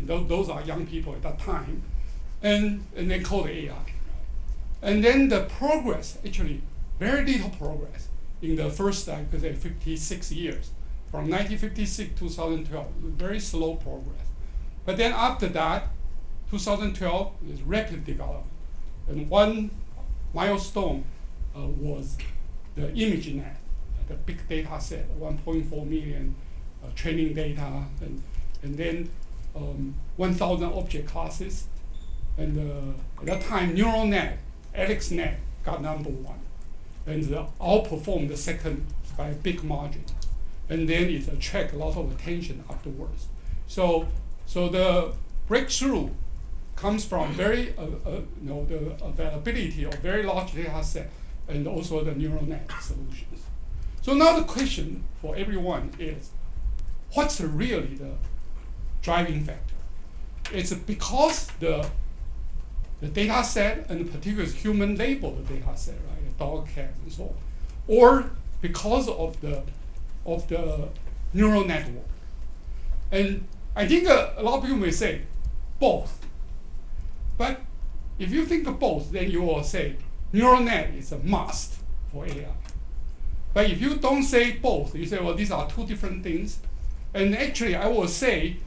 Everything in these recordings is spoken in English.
And those are young people at that time. And they call it AI. And then the progress, actually, very little progress in the first, I could say, 56 years. From 1956 to 2012, very slow progress. But then after that, 2012 is rapid development. And one milestone was the ImageNet, the big data set, 1.4 million training data, and then 1,000 object classes. And at that time, neural net, AlexNet got #1, and outperformed the second by a big margin. And then it attracted a lot of attention afterwards. So the breakthrough comes from the availability of very large data set and also the neural net solutions. So now the question for everyone is, what's really the driving factor? It's because the data set, and particularly human labeled data set, right, dog, cat, and so on, or because of the neural network. And I think a lot of people may say both. But if you think of both, then you will say neural net is a must for AI. But if you don't say both, you say, well, these are two different things. And actually, I will say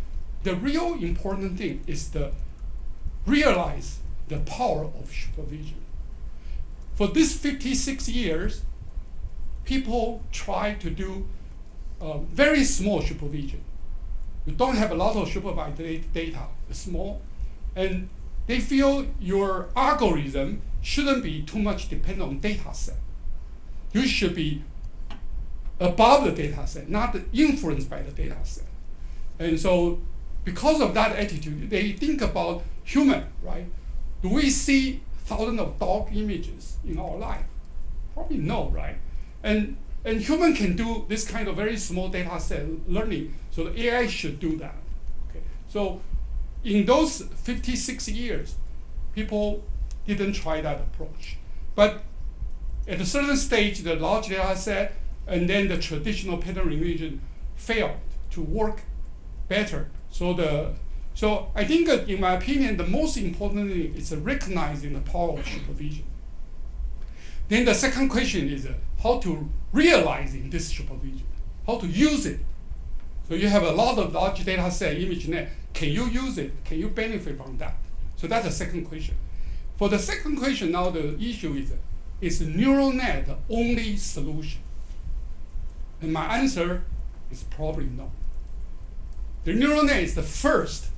the real important thing is to realize the power of supervision. For these 56 years, people try to do very small supervision. You don't have a lot of supervised data, it's small, and they feel your algorithm shouldn't be too much dependent on data set. You should be above the data set, not influenced by the data set. And so because of that attitude, they think about human, right? Do we see thousands of dog images in our life? Probably no, right? And human can do this kind of very small data set learning, so the AI should do that. Okay. So in those 56 years, people didn't try that approach. But at a certain stage, the large data set and then the traditional pattern recognition failed to work better. So I think, in my opinion, the most important thing is recognizing the power of supervision. Then the second question is how to realizing this supervision, how to use it. So you have a lot of large data set, ImageNet. Can you use it? Can you benefit from that? So that's the second question. For the second question, now the issue is neural net the only solution? And my answer is probably no. The neural net is the first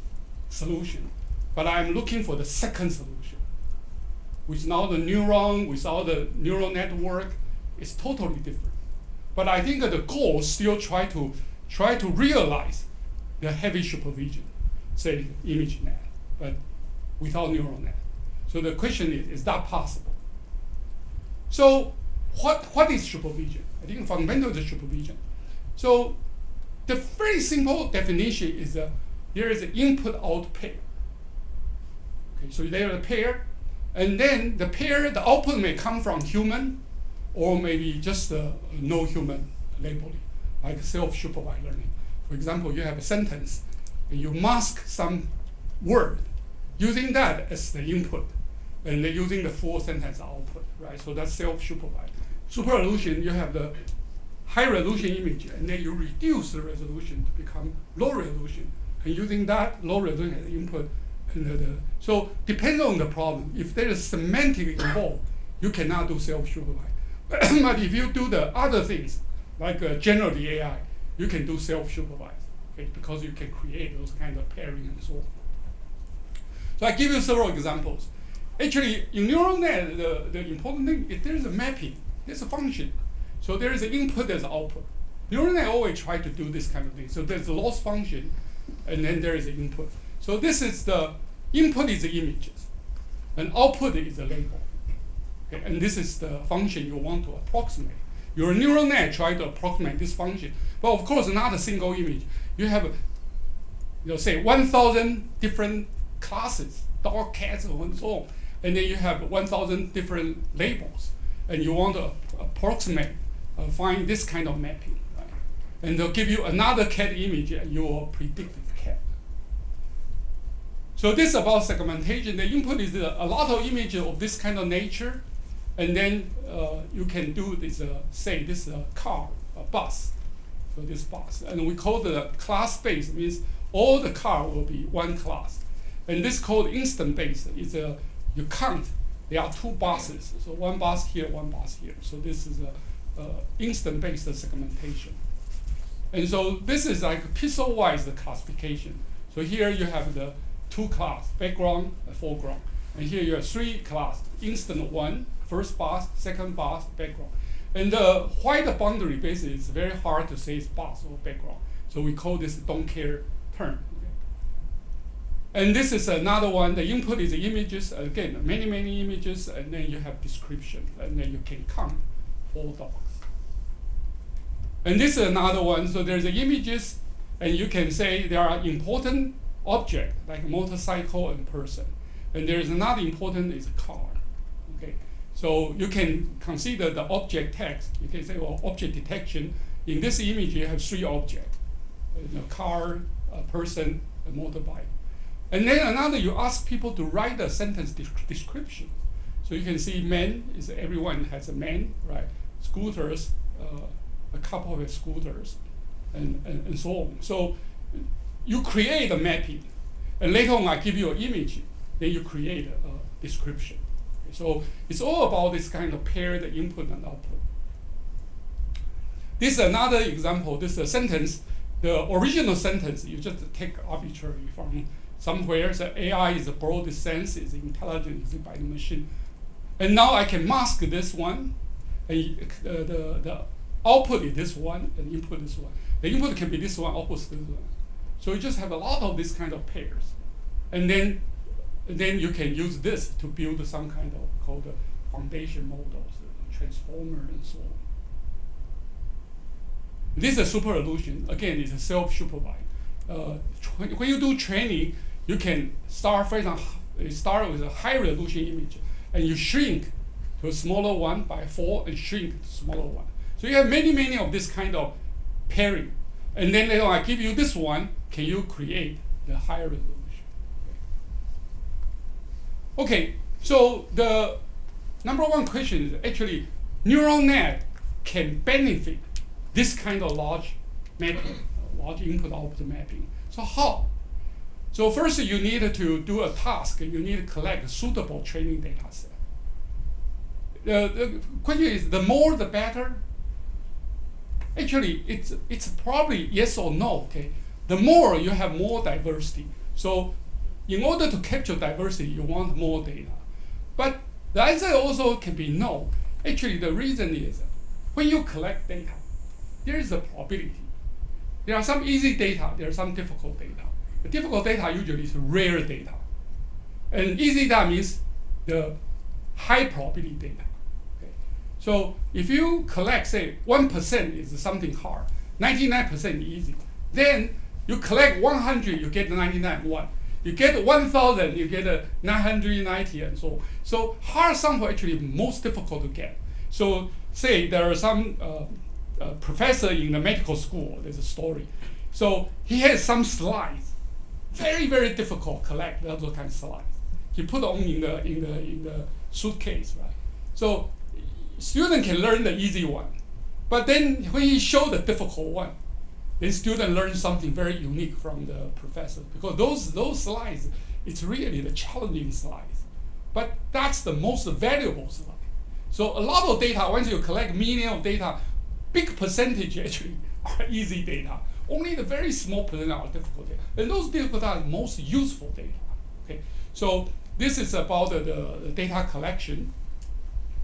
solution, but I'm looking for the second solution, which now the neuron without the neural network is totally different. But I think that the goal is still try to realize the heavy supervision, say ImageNet, but without neural net. So the question is that possible? So what is supervision? I think fundamental is supervision. So the very simple definition is there is an input-out pair. Okay, so there is a pair, and then the output may come from human, or maybe just no human labeling, like self-supervised learning. For example, you have a sentence, and you mask some word, using that as the input, and then using the full sentence output, right? So that's self-supervised. Super resolution, you have the high resolution image, and then you reduce the resolution to become low resolution, and using that low resolution as input. So depending on the problem, if there is semantic involved, you cannot do self-supervised. But if you do the other things, like generative AI, you can do self-supervised, okay, because you can create those kind of pairing and so on. So I give you several examples. Actually, in neural net, the important thing is there is a mapping, there's a function. So there is an input, there's an output. Neural net always try to do this kind of thing. So there's a loss function, and then there is an input. So this is the input is the images, and output is the label. Okay, and this is the function you want to approximate. Your neural net try to approximate this function, but of course not a single image. You have, say 1,000 different classes, dog, cats, and so on, and then you have 1,000 different labels, and you want to approximate, find this kind of mapping, right? And they'll give you another cat image, and you will predict the cat. So this is about segmentation. The input is a lot of images of this kind of nature, and then you can do this, say this is a car, a bus. So this bus, and we call the class based, means all the car will be one class. And this called instant based is you count, there are two buses. So one bus here, one bus here. So this is a instant based segmentation. And so this is like pixel wise classification. So here you have the two class, background and foreground. And here you have three class, instant one, first bus, second bus, background. And the white boundary basically is very hard to say it's bus or background. So we call this don't care term. Okay? And this is another one. The input is the images, again, many, many images, and then you have description, and then you can count 4 dogs. And this is another one. So there's the images, and you can say there are important objects like motorcycle and person. And there's another important is a car. Okay. So you can consider the object text. You can say, well, object detection. In this image, you have 3 objects: a car, a person, a motorbike. And then another, you ask people to write a sentence description. So you can see man is everyone has a man, right? Scooters, a couple of scooters, and so on. So you create a mapping, and later on I give you an image, then you create a description. So it's all about this kind of paired input and output. This is another example. This is a sentence. The original sentence, you just take arbitrary from somewhere. So AI is a broad sense, is intelligence by the machine. And now I can mask this one, and the output is this one, and input is one. The input can be this one, output is this one. So you just have a lot of this kind of pairs. And then you can use this to build some kind of called foundation models, transformer, and so on. This is a super illusion. Again, it's a self-supervised. When you do training, you can start, for example, start with a high resolution image, and you shrink to a smaller one by 4 and shrink to smaller one. So you have many, many of this kind of pairing. And then later on, I give you this one, can you create the higher resolution? Okay, so the number one question is actually neural net can benefit this kind of large mapping, large input-output mapping. So how? So first you need to do a task. You need to collect a suitable training data set. The question is, the more the better? Actually, it's probably yes or no. Okay, the more you have more diversity. So in order to capture diversity, you want more data. But the answer also can be no. Actually, the reason is when you collect data, there is a probability. There are some easy data, there are some difficult data. The difficult data usually is rare data. And easy data means the high probability data. Okay. So if you collect, say, 1% is something hard, 99% easy. Then you collect 100, you get 99.1. You get 1,000, you get 990, and so on. So hard sample actually most difficult to get. So say there are some professor in the medical school, there's a story. So he has some slides, very, very difficult to collect those kind of slides. He put them in the suitcase, right? So student can learn the easy one. But then when he showed the difficult one, the student learns something very unique from the professor, because those slides, it's really the challenging slides. But that's the most valuable slide. So a lot of data, once you collect millions of data, big percentage actually are easy data. Only the very small percent are difficult data. And those difficult data are most useful data. Okay? So this is about the data collection.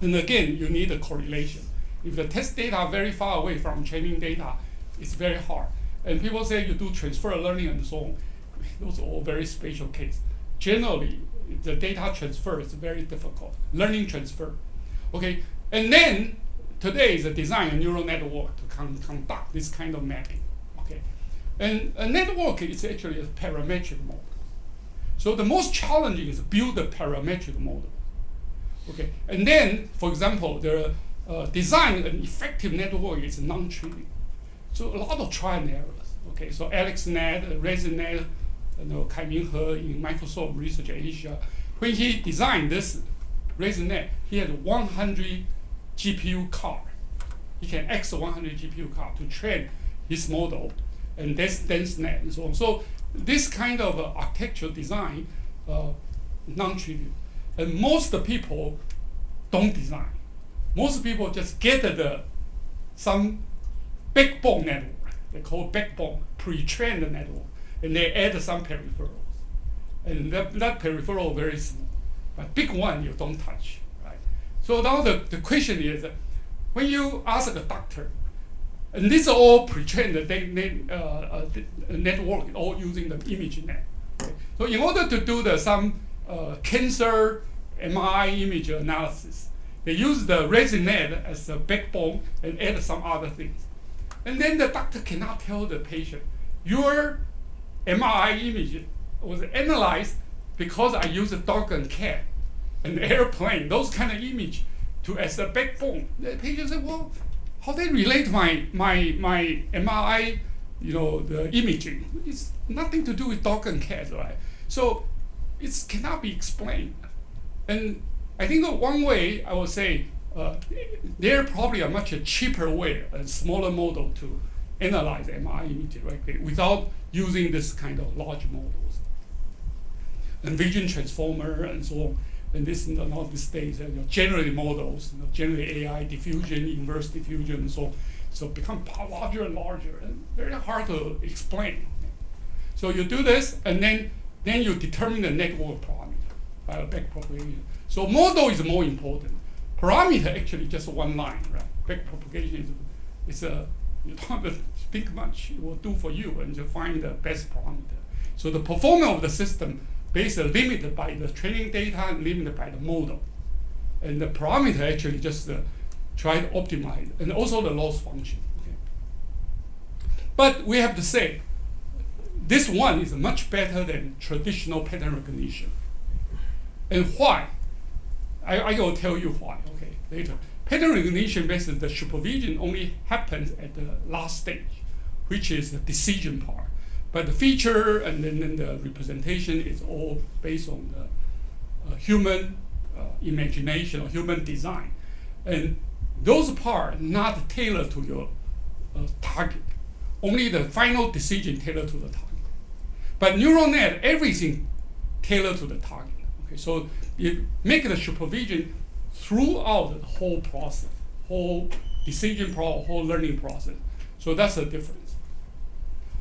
And again, you need a correlation. If the test data are very far away from training data, it's very hard. And people say you do transfer learning and so on. Those are all very special cases. Generally, the data transfer is very difficult. Learning transfer. Okay, and then today is a design a neural network to conduct this kind of mapping. Okay, and a network is actually a parametric model. So the most challenging is build a parametric model. Okay, and then, for example, the design an effective network is non-trivial. So a lot of trial and errors. Okay, so AlexNet, ResNet, Kai Ming He in Microsoft Research Asia, when he designed this ResNet, he had 100 GPU card. He can access 100 GPU card to train his model, and that's DenseNet and so on. So this kind of architectural design, non-trivial. And most people don't design. Most people just get some backbone network. They call backbone pre-trained network, and they add some peripherals. And that peripheral very small, but big one you don't touch, right? So now the question is, when you ask a doctor, and these are all pre-trained network, all using the image net. Okay? So in order to do some cancer MRI image analysis, they use the ResNet as a backbone and add some other things. And then the doctor cannot tell the patient, your MRI image was analyzed because I used a dog and cat, an airplane, those kind of image as a backbone. The patient said, well, how they relate my MRI, the imaging? It's nothing to do with dog and cat, right? So it cannot be explained. And I think one way I would say, there probably a much cheaper way, a smaller model to analyze MRI image directly without using this kind of large models. And vision transformer and so on. And this now these days, generally models, generally AI diffusion, inverse diffusion, and so on. So become larger and larger, and very hard to explain. So you do this, and then you determine the network parameter by a backpropagation. So model is more important. Parameter actually just one line, right? Backpropagation is you don't have to think much. It will do for you, and you find the best parameter. So the performance of the system basically limited by the training data and limited by the model. And the parameter actually just try to optimize, and also the loss function. Okay? But we have to say, this one is much better than traditional pattern recognition. And why? I will tell you why, okay, later. Pattern recognition based on the supervision only happens at the last stage, which is the decision part. But the feature and then the representation is all based on the human imagination or human design. And those parts not tailored to your target. Only the final decision tailored to the target. But neural net, everything tailored to the target. Okay, so you make the supervision throughout the whole process, whole decision process, whole learning process. So that's the difference.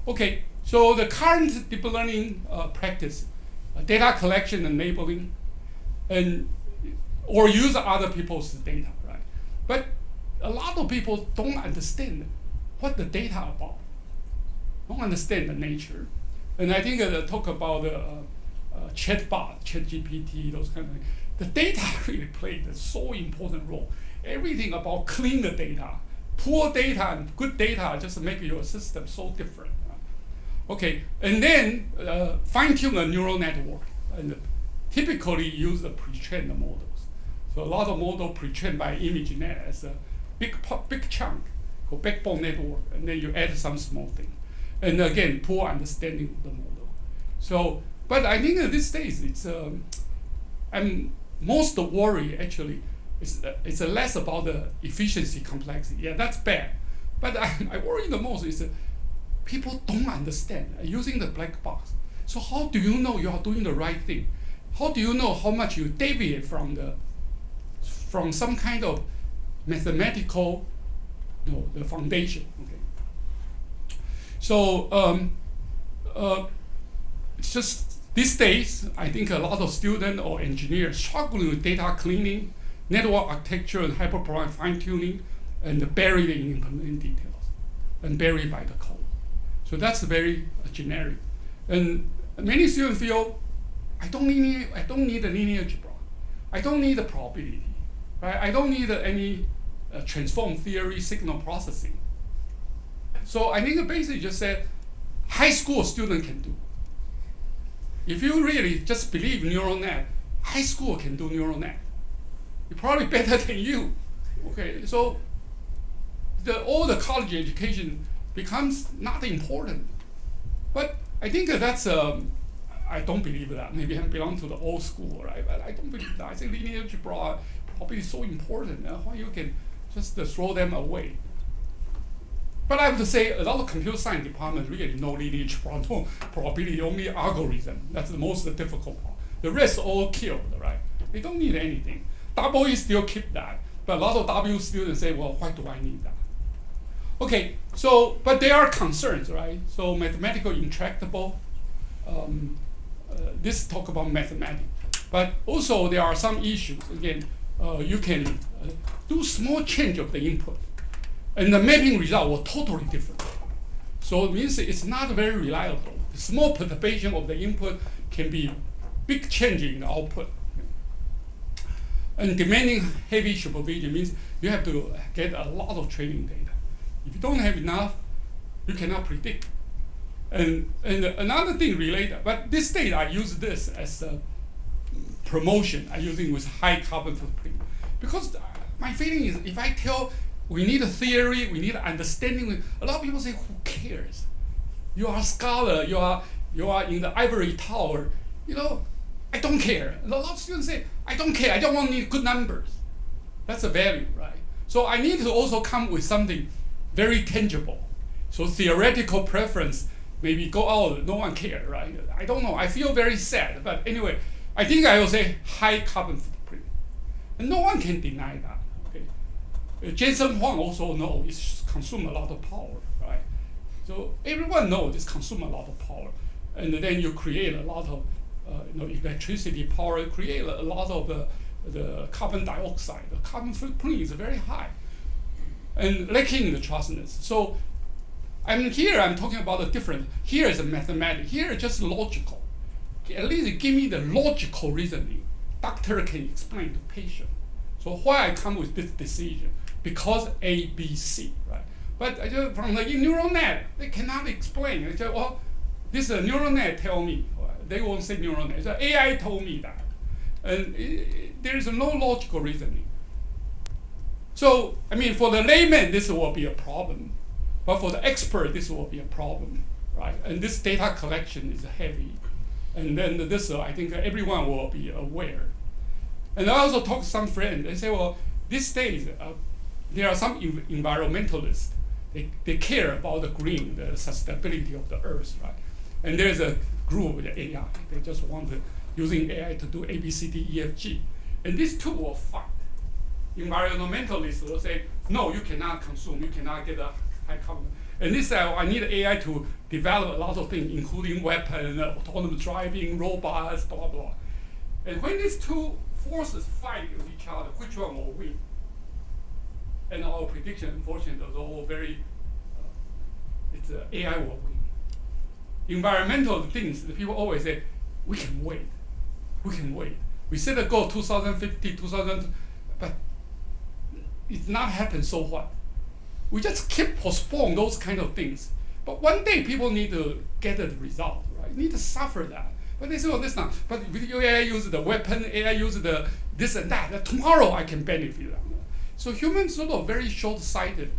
Okay, so the current deep learning practice, data collection and labeling, or use other people's data, right? But a lot of people don't understand what the data about, don't understand the nature. And I think talk about chatbot, ChatGPT, those kind of things. The data really played a so important role. Everything about clean the data, poor data and good data just make your system so different. Okay, and then fine-tune a neural network, and typically use the pre-trained models. So a lot of models pre-trained by ImageNet as a big chunk called backbone network, and then you add some small thing. And again, poor understanding of the model. So, but I think at this stage, it's I'm most worried actually. It's less about the efficiency complexity. Yeah, that's bad. But I worry the most is people don't understand using the black box. So how do you know you are doing the right thing? How do you know how much you deviate from some kind of mathematical, the foundation? Okay. So it's just these days, I think a lot of students or engineers struggling with data cleaning, network architecture, and hyperparameter fine-tuning, and buried in implementing details, and buried by the code. So that's very generic. And many students feel, I don't need a linear algebra. I don't need a probability. Right? I don't need any transform theory signal processing. So I think basically just said, high school student can do. If you really just believe neural net, high school can do neural net. It's probably better than you. Okay, so all the college education becomes not important. But I think that's I don't believe that. Maybe I belong to the old school, right? But I don't believe that. I think linear algebra probably is so important. Why you can just throw them away? But I have to say, a lot of computer science departments really know linear algebra, no probability, only algorithm. That's the most difficult part. The rest all killed, right? They don't need anything. Double E still keep that, but a lot of W students say, well, why do I need that? Okay, so, but there are concerns, right? So mathematical intractable, this talk about mathematics. But also there are some issues. Again, you can do small change of the input, and the mapping result was totally different. So it means it's not very reliable. The small perturbation of the input can be big change in the output. And demanding heavy supervision means you have to get a lot of training data. If you don't have enough, you cannot predict. And another thing related, but this days I use this as a promotion. I use it with high carbon footprint. Because my feeling is if I tell we need a theory, we need an understanding, a lot of people say, who cares? You are a scholar, you are in the ivory tower, I don't care. A lot of students say, I don't care, I don't want to need good numbers. That's a value, right? So I need to also come with something very tangible. So theoretical preference, maybe go out, no one cares, right? I don't know, I feel very sad, but anyway, I think I will say high carbon footprint. And no one can deny that, okay? Jensen Huang also knows it consumes a lot of power, right? So everyone knows it consumes a lot of power. And then you create a lot of electricity power, create a lot of the carbon dioxide. The carbon footprint is very high and lacking the trustness. So I'm talking about the difference. Here is a mathematics. Here is just logical. At least give me the logical reasoning. Doctor can explain to patient. So why I come with this decision? Because A, B, C, right? But from the neural net, they cannot explain. They say, well, this neural net tell me. They won't say neural net. So AI told me that. And there is no logical reasoning. So, for the layman, this will be a problem. But for the expert, this will be a problem, right? And this data collection is heavy. And then this, I think everyone will be aware. And I also talk to some friends. They say, well, these days, there are some environmentalists. They care about the green, the sustainability of the earth, right? And there's a group with AI. They just want using AI to do A, B, C, D, E, F, G. And these two will fight. Environmentalists will say, no, you cannot consume, you cannot get a high carbon. And this I need AI to develop a lot of things, including weapons, autonomous driving, robots, blah, blah. And when these two forces fight with each other, which one will win? And our prediction, unfortunately, is all very, AI will win. Environmental things, the people always say, we can wait. We set a goal 2050, 2000, but it's not happened, so what? We just keep postponing those kind of things. But one day people need to get the result, right? Need to suffer that. But they say, well, this not. But with AI use the weapon, AI use the this and that. Tomorrow I can benefit. So humans sort of very short-sighted,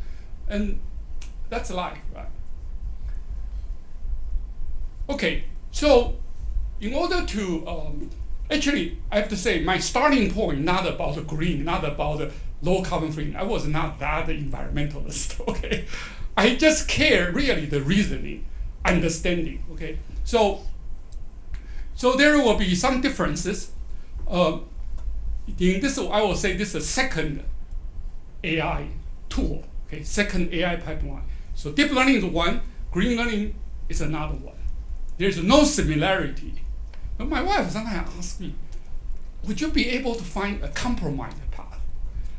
and that's life, right? Okay, so in order to actually, I have to say my starting point not about the green, not about the low carbon free. I was not that environmentalist. Okay, I just care really the reasoning, understanding. Okay, so there will be some differences. In this, I will say this is a second AI tool. Okay, second AI pipeline. So deep learning is one, green learning is another one. There's no similarity. But my wife sometimes asks me, would you be able to find a compromise path?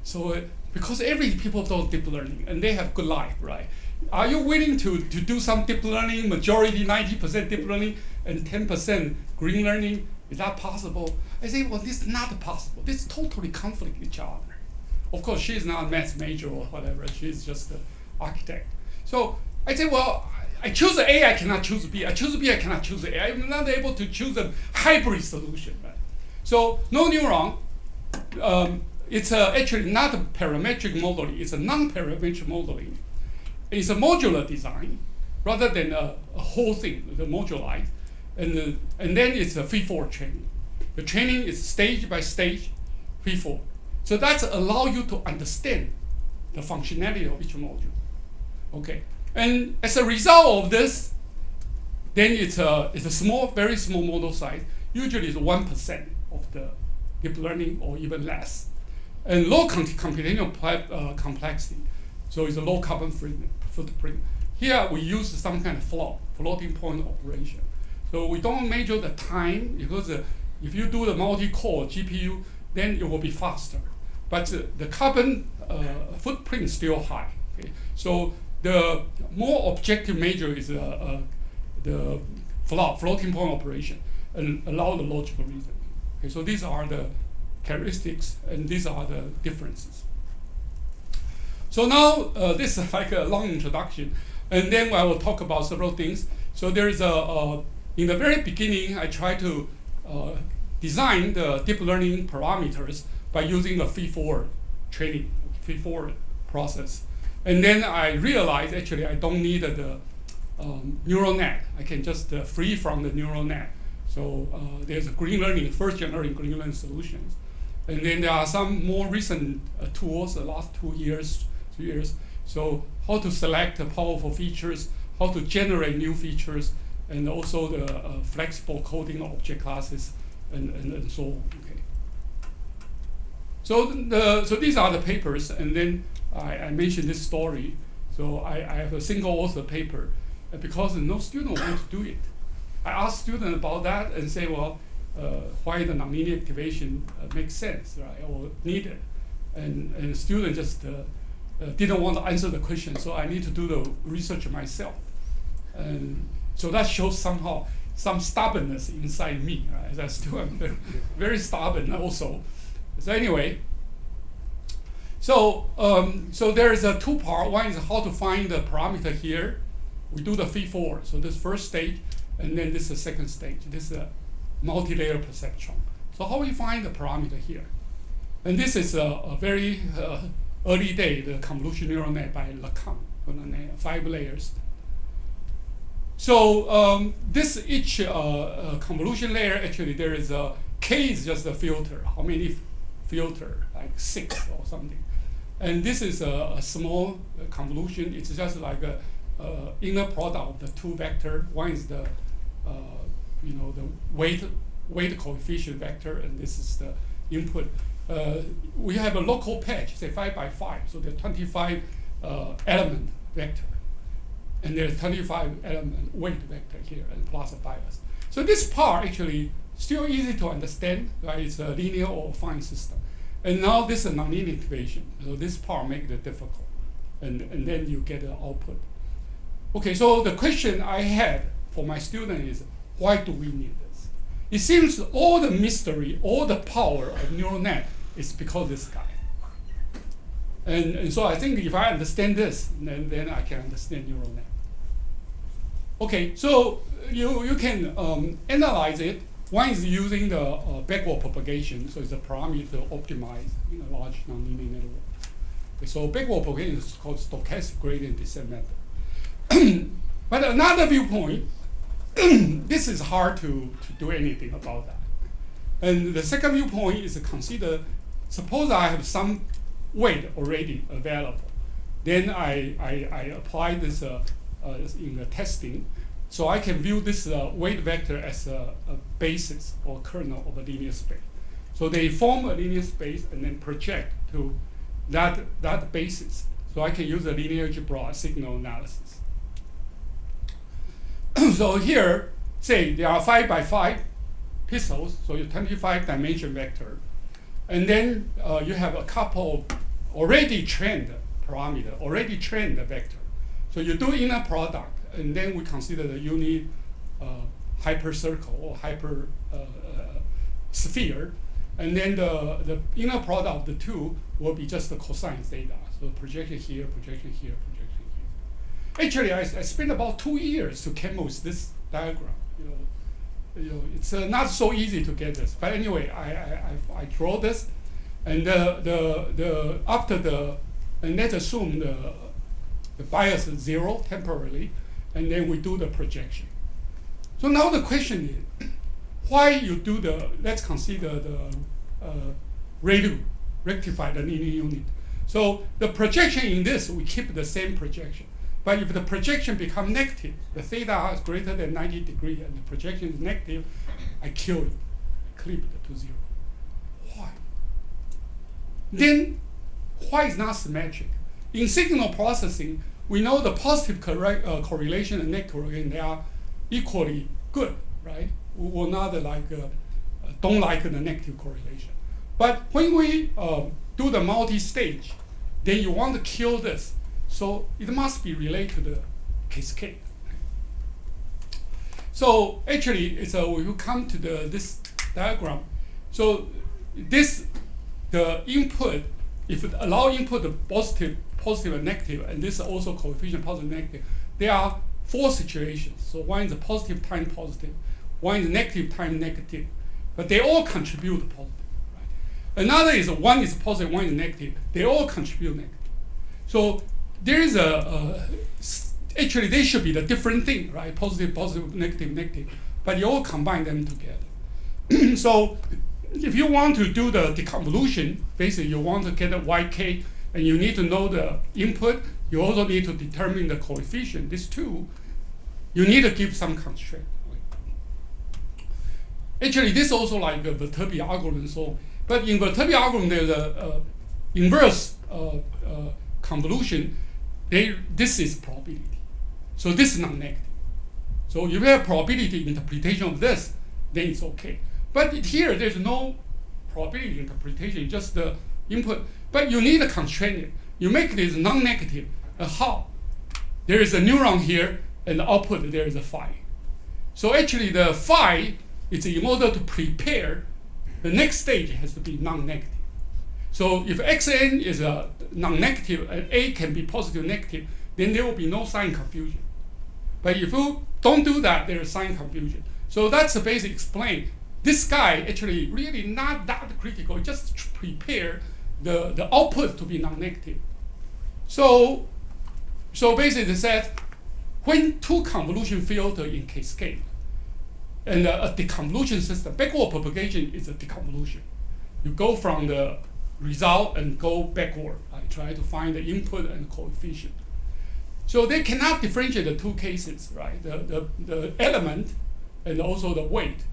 So because every people do deep learning and they have good life, right? Are you willing to do some deep learning, majority 90% deep learning and 10% green learning? Is that possible? I say, well, this is not possible. This totally conflict with each other. Of course, she's not a math major or whatever. She's just an architect. So I say, well, I choose A, I cannot choose B. I choose B, I cannot choose A. I'm not able to choose a hybrid solution, right? So no neuron. It's actually not a parametric modeling. It's a non-parametric modeling. It's a modular design rather than a whole thing, the modularized. and then it's a feed-forward training. The training is stage by stage, feed-forward. So that's allow you to understand the functionality of each module. Okay, and as a result of this, then it's a small, very small model size. Usually it's 1% of the deep learning or even less, and low computational complexity. So it's a low carbon footprint. Here we use some kind of floating point operation. So we don't measure the time because if you do the multi-core GPU, then it will be faster. But the carbon footprint is still high. Okay? So the more objective measure is the floating point operation and allow the logical reasoning. Okay? So these are the characteristics and these are the differences. So now this is like a long introduction, and then I will talk about several things. So there is in the very beginning, I try to design the deep learning parameters by using a feed-forward training, feed-forward process. And then I realized actually I don't need the neural net. I can just free from the neural net. So there's a green learning, first generation green learning solutions. And then there are some more recent tools, the last 2 years, 3 years. So how to select the powerful features, how to generate new features, and also the flexible coding of object classes, and so on. Okay. So these are the papers, and then I mentioned this story. So I have a single author paper, because no student wants to do it. I asked students about that and say, well, why the nonlinear activation makes sense, right, or needed, and students just didn't want to answer the question. So I need to do the research myself, and so that shows somehow some stubbornness inside me, right? As a student, very stubborn also. So anyway, so there is a two-part. One is how to find the parameter here. We do the feed-forward. So this first stage, and then this is the second stage. This is a multi-layer perceptron. So how we find the parameter here? And this is a very early day, the convolutional neural net by Lacan, 5 layers. So this each convolution layer, actually there is a K is just a filter. How many filter? Like 6 or something. And this is a small convolution. It's just like a inner product of the 2 vector. One is the the weight coefficient vector, and this is the input. We have a local patch, say 5 by 5. So there are 25 element vector. And there's 25 element weight vector here and plus a bias. So this part actually still easy to understand, right? It's a linear or fine system. And now this is a nonlinear equation. So this part makes it difficult. And then you get the output. Okay, so the question I had for my student is, why do we need this? It seems all the mystery, all the power of neural net is because of this guy. And so I think if I understand this, then I can understand neural net. Okay, so you can analyze it. One is using the backward propagation, so it's a parameter optimized in a large nonlinear network. Okay, so backward propagation is called stochastic gradient descent method. But another viewpoint, this is hard to do anything about that. And the second viewpoint is to consider, suppose I have some weight already available. Then I apply this in the testing. So I can view this weight vector as a basis or kernel of a linear space. So they form a linear space and then project to that basis. So I can use a linear algebra signal analysis. So here, say there are 5 by 5 pixels, so you 25 dimension vector. And then you have a couple already trained parameter, already trained vector. So you do inner product, and then we consider the unit hypercircle or hyper sphere. And then the inner product of the two will be just the cosine theta. So projection here, projection here, projection here. Actually, I spent about 2 years to come up with this diagram. It's not so easy to get this. But anyway, I draw this, and and let's assume the bias is 0 temporarily, and then we do the projection. So now the question is, why you do let's consider the ReLU, rectified linear unit. So the projection in this, we keep the same projection. But if the projection becomes negative, the theta is greater than 90 degrees and the projection is negative, I kill it, clip it to 0. Why? Then, why is not symmetric? In signal processing, we know the positive correlation and negative correlation, they are equally good, right? We will not don't like the negative correlation. But when we do the multi-stage, then you want to kill this. So it must be related to the cascade. So actually, when you come to this diagram, so the input, if it allow input of positive and negative, and this is also coefficient positive and negative, there are 4 situations. So one is a positive time positive, one is negative time negative, but they all contribute positive. Right? Another is one is positive, one is negative. They all contribute negative. So there is actually they should be the different thing, right? Positive, positive, negative, negative, but you all combine them together. So if you want to do the deconvolution, basically you want to get a YK, and you need to know the input. You also need to determine the coefficient. These two, you need to give some constraint. Actually, this is also like a Viterbi algorithm. So, but in Viterbi algorithm, there's a inverse convolution. This is probability. So this is non-negative. So if you have probability interpretation of this, then it's okay. But here, there's no probability interpretation, just the input. But you need to constrain it. You make this non-negative. How? There is a neuron here, and the output, there is a phi. So actually, the phi is in order to prepare, the next stage has to be non-negative. So if xn is a non-negative, and a can be positive negative, then there will be no sign confusion. But if you don't do that, there is sign confusion. So that's the basic explain. This guy actually really not that critical, just to prepare the output to be non-negative. So basically it says, when 2 convolution filter in cascade, and a deconvolution system, backward propagation is a deconvolution. You go from the result and go backward, right? Try to find the input and coefficient. So they cannot differentiate the 2 cases, right? The element and also the weight,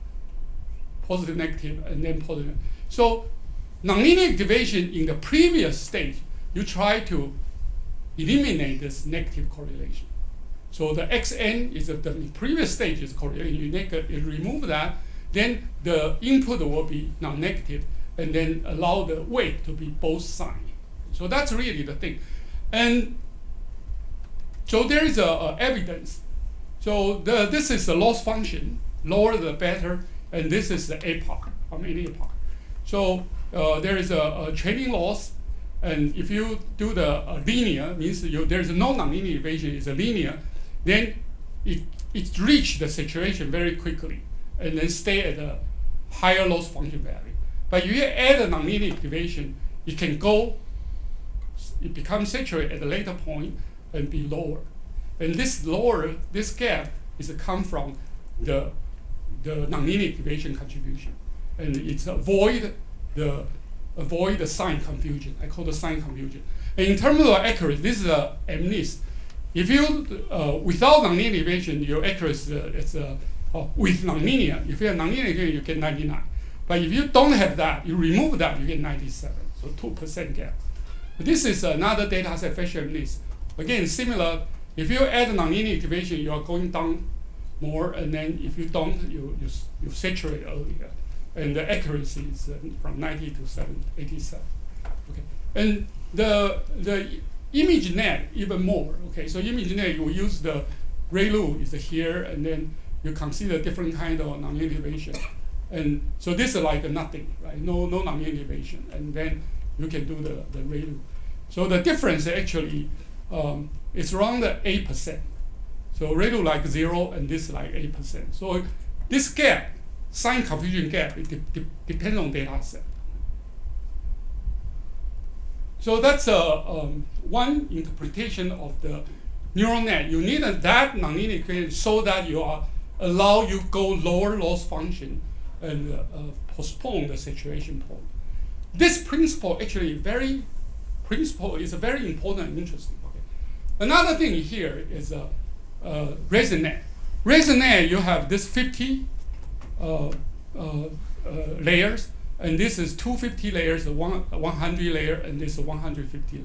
positive, negative, and then positive. So nonlinear activation in the previous stage, you try to eliminate this negative correlation. So the xn is the previous stage is correlation. You remove that, then the input will be non-negative, and then allow the weight to be both sign. So that's really the thing. And so there is a evidence. So this is the loss function, lower the better, and this is the epoch, any epoch. So there is a training loss, and if you do the linear, means there's no nonlinear equation, it's a linear, then it reaches the saturation very quickly, and then stay at a higher loss function value. But if you add a nonlinear activation, it can go, it becomes saturated at a later point and be lower. And this gap is come from the nonlinear activation contribution, and it's avoid the sign confusion. I call the sign confusion. And in terms of accuracy, this is a MNIST. If you without nonlinear activation, your accuracy is with nonlinear. If you have nonlinear activation, you get 99. But if you don't have that, you remove that, you get 97. So 2% gap. But this is another data set, Fisher MNIST. Again, similar. If you add nonlinear activation, you are going down more, and then if you don't, you saturate earlier. And the accuracy is from 90 to 87. Okay, and the ImageNet even more. Okay, so ImageNet you use the ReLU is here, and then you consider different kind of nonlinear activation, and so this is like nothing, right? No nonlinear activation, and then you can do the ReLU. So the difference actually is around 8%. So ReLU like 0, and this like 8%. So this gap, sign confusion gap, it depends on data set. So that's one interpretation of the neural net. You need that nonlinear equation so that you are allow you go lower loss function and postpone the saturation point. This principle actually is very important and interesting. Okay. Another thing here is ResNet. ResNet, you have this 50 layers, and this is 250 layers, 100 layer, and this is 150 layer.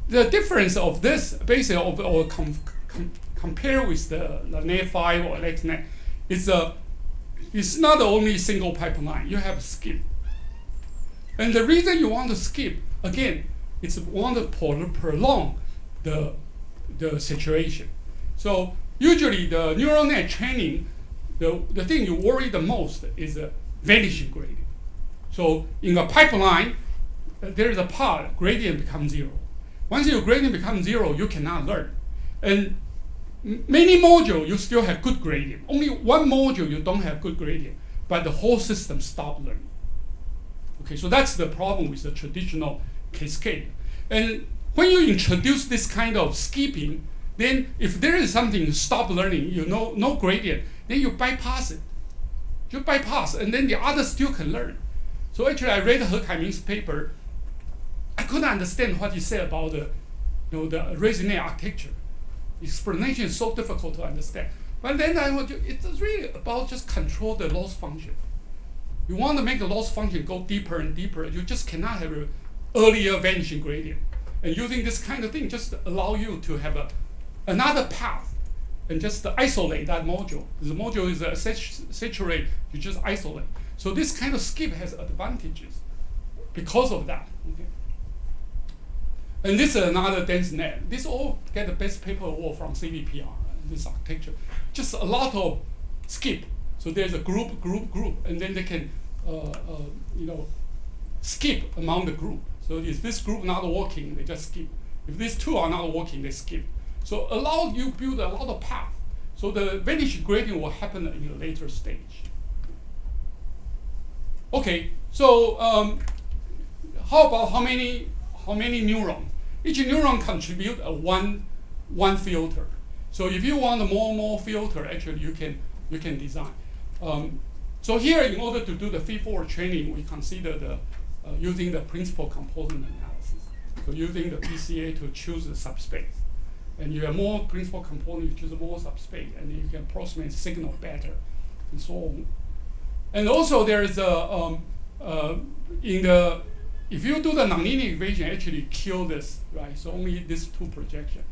The difference of this, basically, compare with the Net5 or LexNet, it's not only single pipeline. You have skip. And the reason you want to skip, again, it's want to prolong the saturation. So usually the neural net training, the thing you worry the most is the vanishing gradient. So in a pipeline, there is a part, gradient becomes 0. Once your gradient becomes 0, you cannot learn. And many modules, you still have good gradient. Only one module, you don't have good gradient, but the whole system stops learning. Okay, so that's the problem with the traditional cascade. And when you introduce this kind of skipping, then if there is something stop learning, no gradient, then you bypass it. You bypass, and then the others still can learn. So actually, I read He Kaiming's paper. I couldn't understand what he said about the ResNet architecture. Explanation is so difficult to understand. But then it's really about just control the loss function. You want to make the loss function go deeper and deeper. You just cannot have an earlier vanishing gradient. And using this kind of thing just allow you to have another path and just isolate that module. The module is saturated, you just isolate. So this kind of skip has advantages because of that. Okay. And this is another dense net. This all get the best paper award from CVPR, this architecture. Just a lot of skip. So there's a group, and then they can skip among the group. So if this group not working, they just skip. If these two are not working, they skip. So allow you build a lot of path. So the vanishing gradient will happen in a later stage. Okay, so how about how many neurons? Each neuron contribute one filter. So if you want more filter, actually you can design. So here, in order to do the feed-forward training, we consider using the principal component analysis. So using the PCA to choose the subspace. And you have more principal component, you choose more subspace, and then you can approximate signal better, and so on. And also there is if you do the nonlinear equation, actually kill this, right? So only these two projections.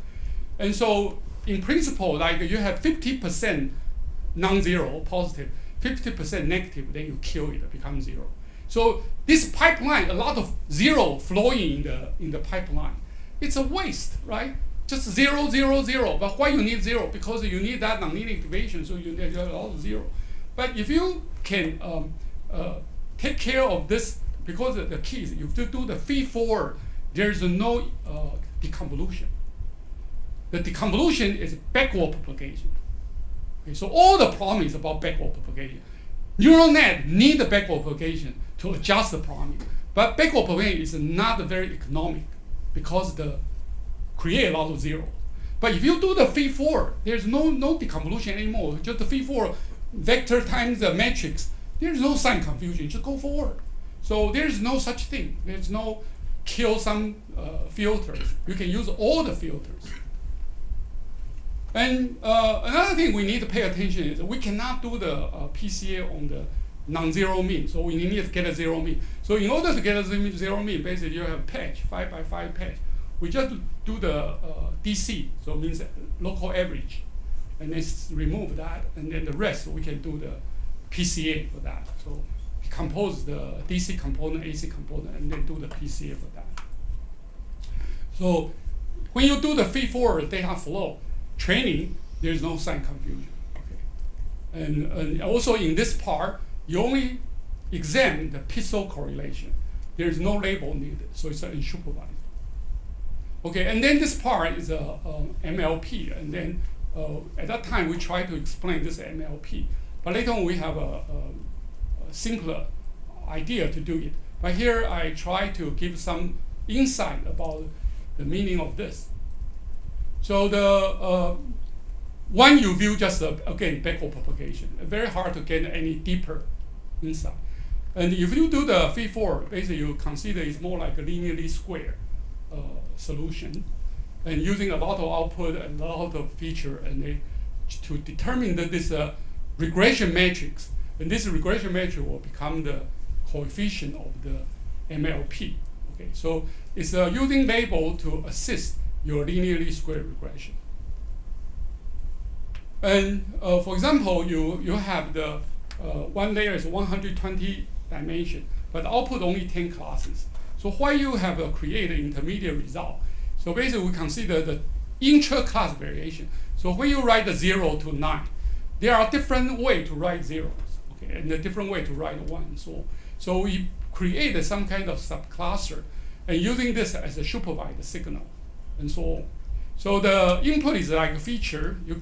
And so in principle, like you have 50% non-zero, positive, 50% negative, then you kill it, it becomes 0. So this pipeline, a lot of 0 flowing in the pipeline, it's a waste, right? Just 0, 0, 0. But why you need 0? Because you need that nonlinear equation, so you need a lot of 0. But if you can take care of this, because the key is you have to do the feed-forward, there is no deconvolution. The deconvolution is backward propagation. Okay, so all the problem is about backward propagation. Neural net need the backward propagation to adjust the problem. But backward propagation is not very economic because the create a lot of 0. But if you do the feed-forward, there's no deconvolution anymore. Just the feed-forward vector times the matrix. There's no sign confusion. Just go forward. So there's no such thing. There's no kill some filters. You can use all the filters. And another thing we need to pay attention is we cannot do the PCA on the non-zero mean. So we need to get a 0 mean. So in order to get a 0 mean, basically you have a patch, 5x5 patch. We just do the DC, so it means local average. And then remove that, and then the rest we can do the PCA for that. So compose the DC component, AC component, and then do the PCA for that. So when you do the feed-forward data flow training, there's no sign confusion. Okay. And also in this part, you only examine the pixel correlation. There's no label needed, so it's unsupervised. Okay, and then this part is MLP, and then at that time we try to explain this MLP, but later on we have a simpler idea to do it. But here I try to give some insight about the meaning of this. So one you view just again backward propagation. Very hard to get any deeper insight. And if you do the feed-forward, basically you consider it's more like a linearly square solution, and using a lot of output and a lot of feature, and to determine that this regression matrix, and this regression matrix will become the coefficient of the MLP. Okay, so it's using label to assist your linearly square regression. And for example, you have the one layer is 120 dimension, but output only 10 classes. So why you have created intermediate result? So basically, we consider the intra-class variation. So when you write the 0 to 9, there are different ways to write zeros, okay, and a different way to write 1 and so on. So we created some kind of subcluster, and using this as a supervised signal, and so on. So the input is like a feature you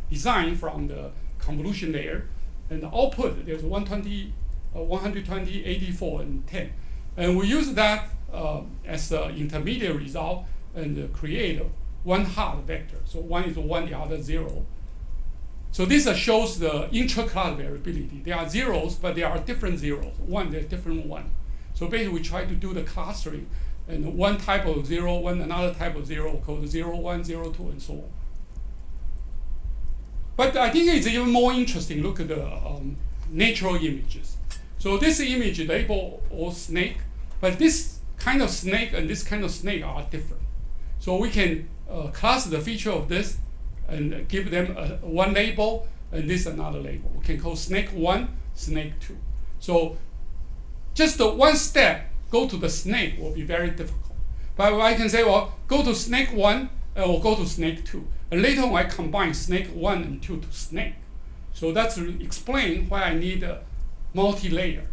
design from the convolution layer, and the output there's 120, 84, and 10, and we use that as the intermediate result and create one hard vector. So one is 1, the other 0. So this shows the intra-class variability. There are zeros, but there are different zeros. One, there's different one. So basically, we try to do the clustering, and one type of 0, one another type of 0 called 0, 1, 0, 2, and so on. But I think it's even more interesting. Look at the natural images. So this image label all snake, but this kind of snake and this kind of snake are different. So we can class the feature of this and give them one label and this another label. We can call snake 1, snake 2. So just the one step, go to the snake will be very difficult. But I can say, well, go to snake 1 or go to snake 2. And later on, I combine snake 1 and 2 to snake. So that's explain why I need a multi-layer.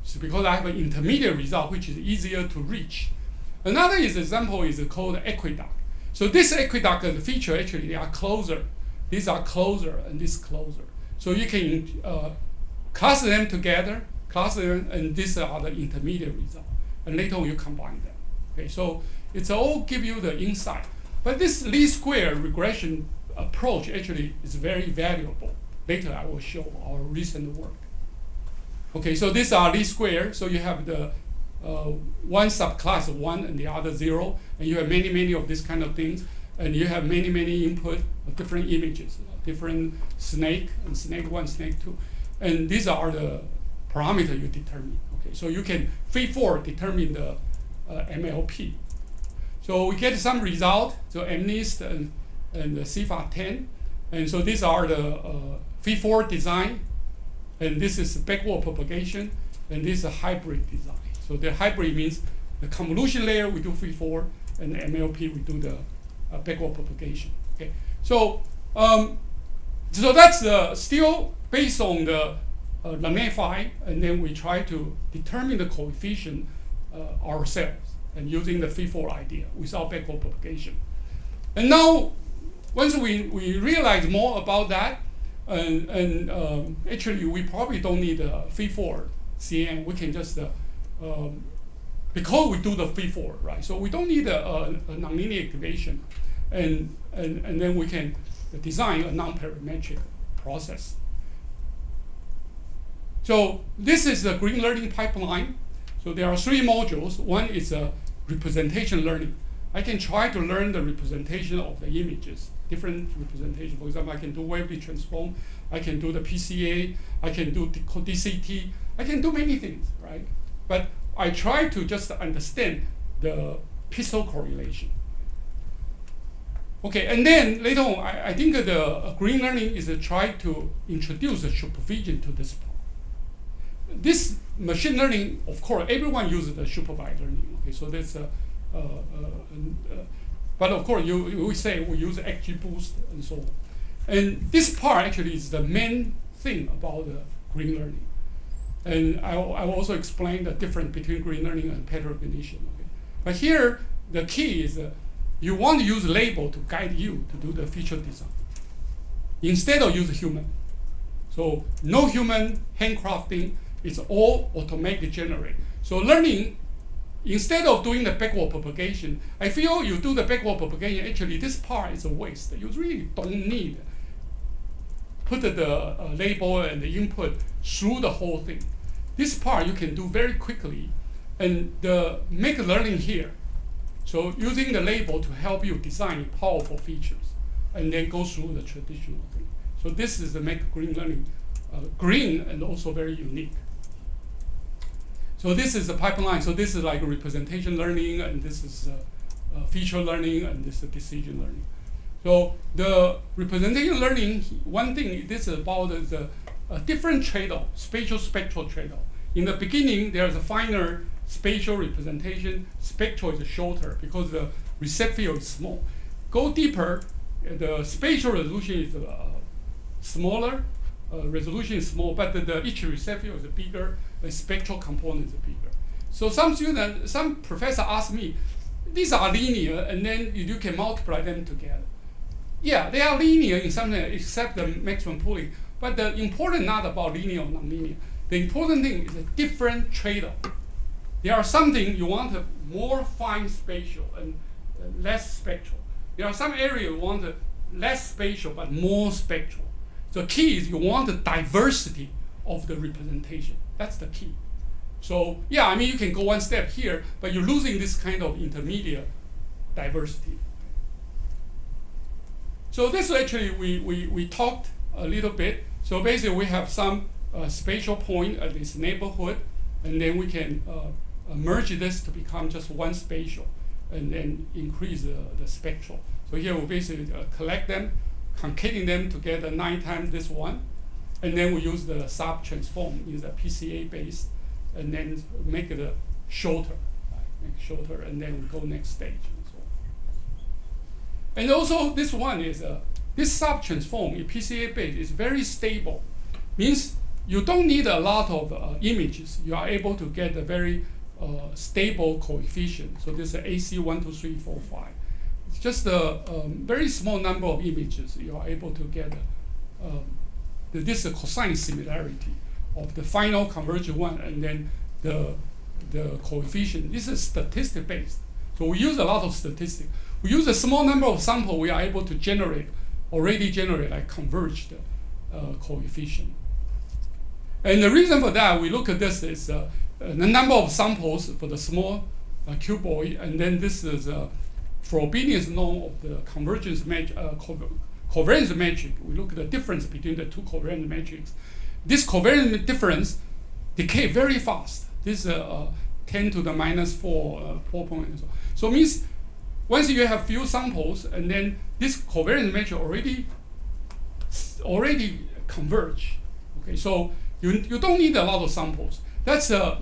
So because I have an intermediate result, which is easier to reach. Another example is called aqueduct. So this aqueduct and the feature, actually, they are closer. These are closer and this closer. So you can cluster them together, and these are the intermediate result. And later on, you combine them. Okay, so it's all give you the insight. But this least square regression approach actually is very valuable. Later, I will show our recent work. Okay, so these are least square. So you have the one subclass of 1 and the other 0, and you have many of these kind of things, and you have many input of different images, different snake and snake 1, snake 2, and these are the parameters you determine. Okay, so you can feed-forward determine the MLP. So we get some result, so MNIST and the CFA 10, and so these are the feed-forward design, and this is backward propagation, and this is a hybrid design. So the hybrid means the convolution layer we do feed-forward, and the MLP we do the backward propagation. Okay, so so that's still based on the Lamé-5, and then we try to determine the coefficient ourselves, and using the feed-forward idea without backward propagation. And now, once we realize more about that, and actually we probably don't need a feed-forward CN. We can just because we do the feed-forward, right? So we don't need a nonlinear activation, and then we can design a non-parametric process. So this is the green learning pipeline. So there are 3 modules. One is a representation learning. I can try to learn the representation of the images, different representation. For example, I can do wavelet transform, I can do the PCA, I can do DCT, I can do many things, right? But I try to just understand the pixel correlation. Okay, and then later on, I think the green learning is to try to introduce a supervision to this part. This machine learning, of course, everyone uses the supervised learning. Okay, so that's but of course, we say we use XGBoost and so on. And this part actually is the main thing about the green learning. And I will also explain the difference between green learning and pattern recognition. Okay? But here, the key is you want to use label to guide you to do the feature design instead of use human. So no human handcrafting, it's all automatically generated. So learning, instead of doing the backward propagation, I feel you do the backward propagation, actually this part is a waste. You really don't need put the label and the input through the whole thing. This part you can do very quickly, and make learning here. So using the label to help you design powerful features, and then go through the traditional thing. So this is the make green learning green and also very unique. So this is the pipeline. So this is like representation learning, and this is feature learning, and this is decision learning. So the representation learning, one thing, this is about the different trade-off, spatial spectral trade-off. In the beginning, there's a finer spatial representation. Spectral is shorter because the recept field is small. Go deeper, the spatial resolution is smaller, resolution is small, but each recept field is bigger, the spectral component is bigger. So some professor asked me, these are linear, and then you can multiply them together. Yeah, they are linear in some sense, except the maximum pooling. But the important not about linear or nonlinear. The important thing is a different trade-off. There are some things you want a more fine spatial and less spectral. There are some areas you want less spatial but more spectral. The key is you want the diversity of the representation. That's the key. So yeah, I mean you can go one step here, but you're losing this kind of intermediate diversity. So this actually we talked a little bit. So basically we have some spatial point at this neighborhood, and then we can merge this to become just one spatial, and then increase the spectral. So here we basically collect them, concatenating them together 9 times this one, and then we use the sub-transform, is a PCA based, and then make it shorter, right? Make it shorter, and then we go next stage. And also this one is, this sub-transform in PCA base is very stable. Means you don't need a lot of images. You are able to get a very stable coefficient. So this is AC 1, 2, 3, 4, 5. It's just a very small number of images. You are able to get this cosine similarity of the final convergent one, and then the coefficient. This is statistic based. So we use a lot of statistics. We use a small number of samples, we are able to already generate like converged coefficient. And the reason for that, we look at this is the number of samples for the small cuboid, and then this is probability norm of the convergence covariance matrix. We look at the difference between the two covariance matrices. This covariance difference decay very fast. This 10 to the minus 4 point. So it means once you have few samples, and then this covariance matrix already converge. Okay, so you don't need a lot of samples. That's the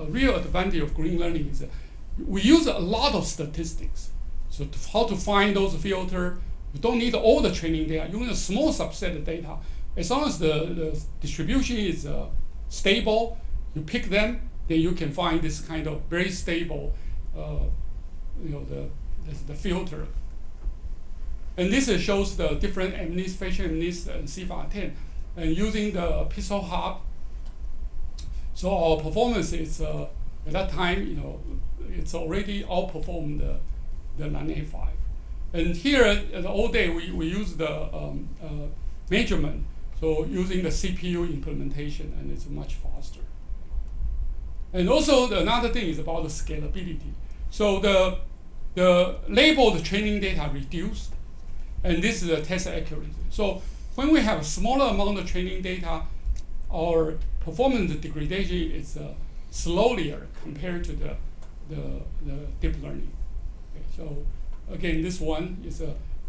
real advantage of green learning, is that we use a lot of statistics. So how to find those filters? You don't need all the training data. You need a small subset of data. As long as the distribution is stable, you pick them, then you can find this kind of very stable, the filter. And this shows the different MNIST, facial MNIST, and CFA10. And using the Pixel Hub, so our performance is, at that time, it's already outperformed the LAN-A5. And here, at all day, we use the measurement, so using the CPU implementation, and it's much faster. And also, another thing is about the scalability. So the labeled training data reduced, and this is the test accuracy. So when we have a smaller amount of training data, our performance degradation is slower compared to the deep learning. Okay, so again, this one is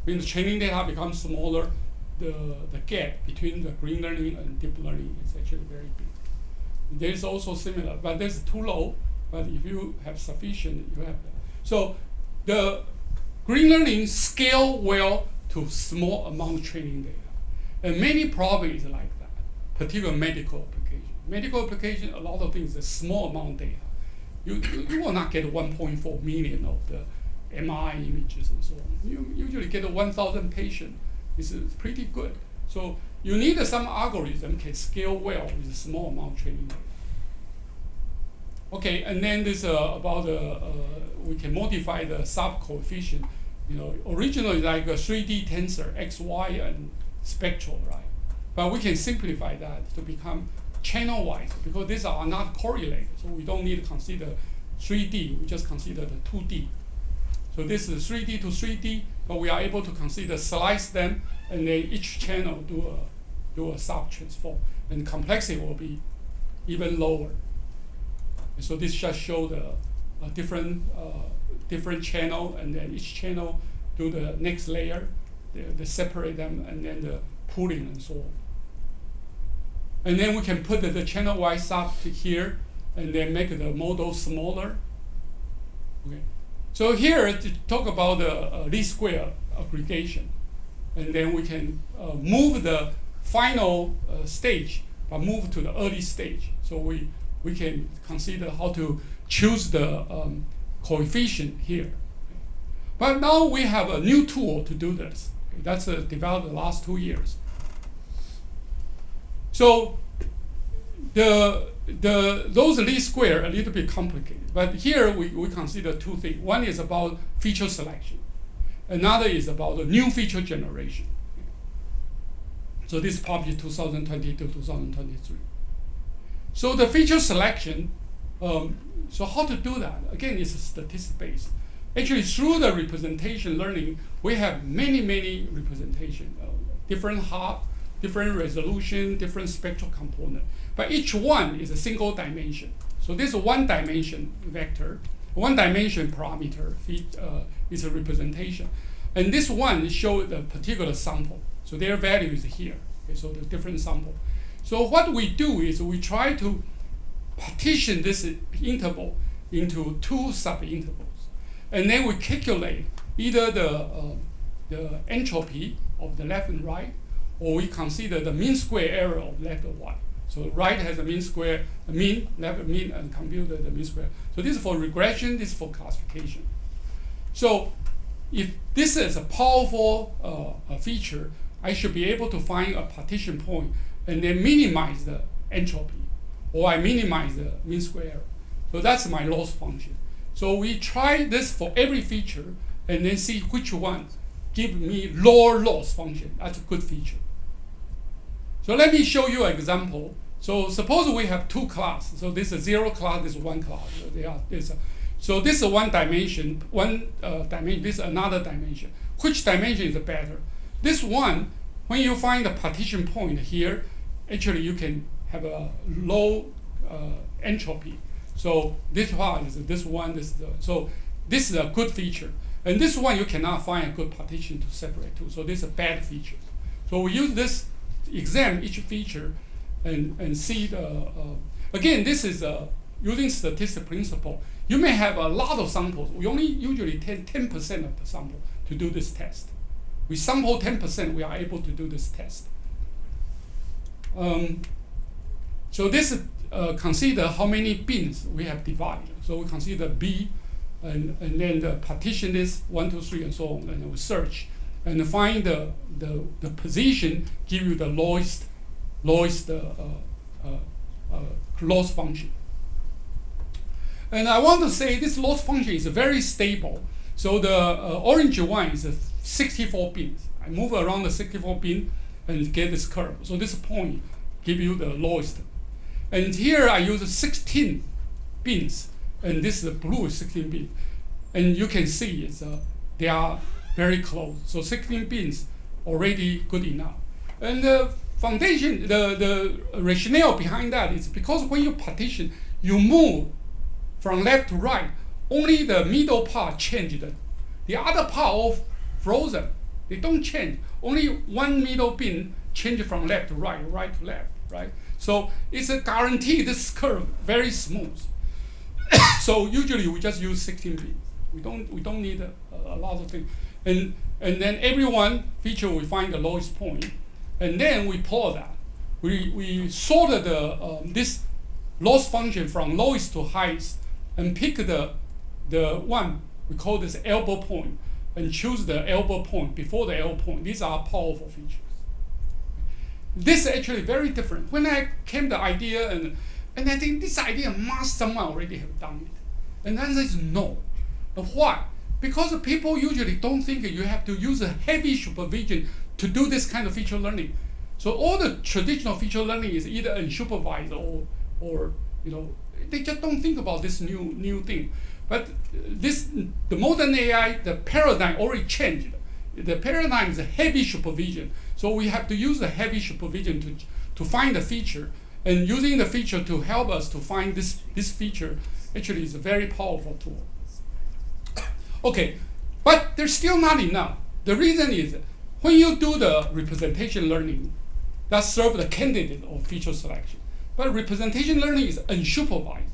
when the training data becomes smaller, the gap between the green learning and deep learning is actually very big. There is also similar, but that's too low. But if you have sufficient, you have that. So the green learning scale well to small amount of training data. And many problems is like that, particularly medical application. Medical application, a lot of things is small amount of data. You will not get 1.4 million of the MRI images and so on. You usually get 1,000 patients. This is pretty good. So you need some algorithm can scale well with a small amount of training data. Okay, and then this about we can modify the sub coefficient. Originally like a 3D tensor, X, Y, and spectral, right? But we can simplify that to become channel-wise, because these are not correlated. So we don't need to consider 3D, we just consider the 2D. So this is 3D to 3D, but we are able to consider slice them, and then each channel do a sub-transform, and complexity will be even lower. And so this just show the different channel, and then each channel do the next layer, they separate them, and then the pooling and so on. And then we can put the channel-wise sub to here, and then make the model smaller. Okay. So here to talk about the least square aggregation, and then we can move the final stage, but move to the early stage. So we can consider how to choose the coefficient here. But now we have a new tool to do this. Okay, that's developed the last 2 years. So those least square a little bit complicated, but here we consider two things. One is about feature selection. Another is about the new feature generation. So this is published 2020 to 2023. So the feature selection, so how to do that? Again, it's statistic-based. Actually, through the representation learning, we have many representation, different height, different resolution, different spectral component. But each one is a single dimension. So this one dimension vector, one dimension parameter is a representation. And this one shows a particular sample. So their value is here. Okay, so the different sample. So what we do is we try to partition this interval into two sub-intervals. And then we calculate either the entropy of the left and right, or we consider the mean square error of left and right. So right has a mean square, a mean, left a mean, and compute the mean square. So this is for regression, this is for classification. So if this is a powerful feature, I should be able to find a partition point and then minimize the entropy, or I minimize the mean square error. So that's my loss function. So we try this for every feature and then see which one give me lower loss function. That's a good feature. So let me show you an example. So suppose we have two classes. So this is 0 class, this is 1 class. So this is one dimension, this is another dimension. Which dimension is better? This one, when you find the partition point here, actually you can have a low entropy. So this one is this one, so this is a good feature. And this one you cannot find a good partition to separate two. So this is a bad feature. So we use this, examine each feature and see again, this is using statistic principle. You may have a lot of samples. We only usually take 10% of the sample to do this test. We sample 10%, we are able to do this test. So this consider how many bins we have divided. So we consider B, and then the partition is 1, 2, 3, and so on, and we search and find the position, give you the lowest loss function. And I want to say this loss function is very stable. So the orange one is 64 bins. I move around the 64 bin and get this curve. So this point give you the lowest. And here I use 16 bins, and this is the blue 16 bin. And you can see they are very close. So 16 bins already good enough. And the foundation, the rationale behind that is because when you partition, you move from left to right, only the middle part changed. The other part all frozen. They don't change. Only one middle bin change from left to right, right to left, right? So it's a guarantee this curve very smooth. So usually we just use 16 bins. We don't need a lot of things. And then every one feature we find the lowest point, and then we plot that. We sorted this loss function from lowest to highest, and pick the one we call this elbow point, and choose the elbow point before the elbow point. These are powerful features. This is actually very different. When I came the idea, and I think this idea must someone already have done it. And the answer is no. But why? Because people usually don't think you have to use a heavy supervision to do this kind of feature learning. So all the traditional feature learning is either unsupervised or they just don't think about this new thing. But the modern AI, the paradigm already changed. The paradigm is a heavy supervision. So we have to use the heavy supervision to find the feature, and using the feature to help us to find this feature actually is a very powerful tool. Okay, but there's still not enough. The reason is when you do the representation learning, that serves the candidate of feature selection. But representation learning is unsupervised.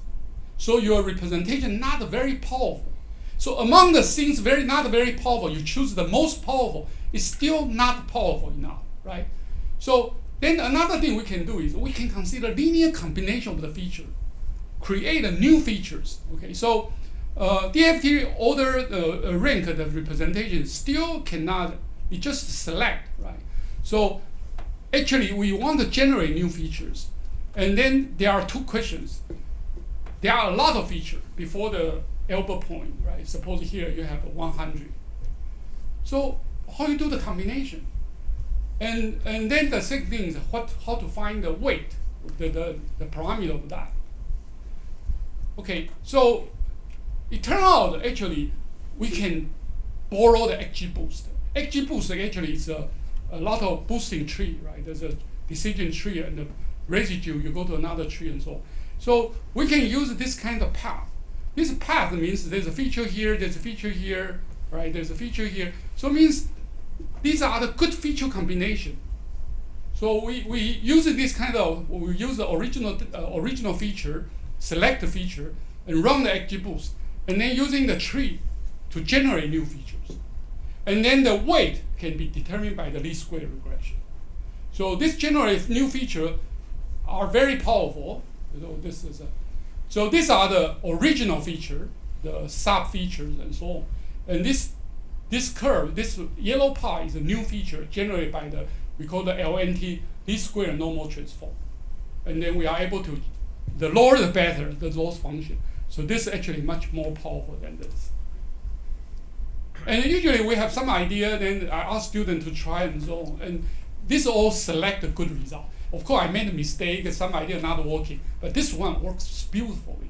So your representation not very powerful. So among the things not very powerful, you choose the most powerful. It's still not powerful enough, right? So then another thing we can do is we can consider linear combination of the feature, create new features. Okay, so DFT order rank the representation still cannot. It just select, right? So actually, we want to generate new features, and then there are two questions. There are a lot of features before the elbow point, right? Suppose here you have 100. So how you do the combination? And then the second thing is how to find the weight, the parameter of that. Okay, so it turns out actually we can borrow the XGBoost. XGBoost actually is a lot of boosting tree, right? There's a decision tree and the residue, you go to another tree and so on. So we can use this kind of path. This path means there's a feature here, there's a feature here, right? There's a feature here. So it means these are the good feature combination. So we use this kind of, we use the original feature, select the feature, and run the XGBoost, and then using the tree to generate new features. And then the weight can be determined by the least square regression. So this generates new feature are very powerful. So these are the original feature, the sub features and so on. And this curve, this yellow part is a new feature generated by we call the LNT, least square normal transform. And then we are able to, the lower the better, the loss function. So this is actually much more powerful than this. And usually we have some idea, then I ask students to try and so on. And this all select a good result. Of course, I made a mistake, some idea not working, but this one works beautifully.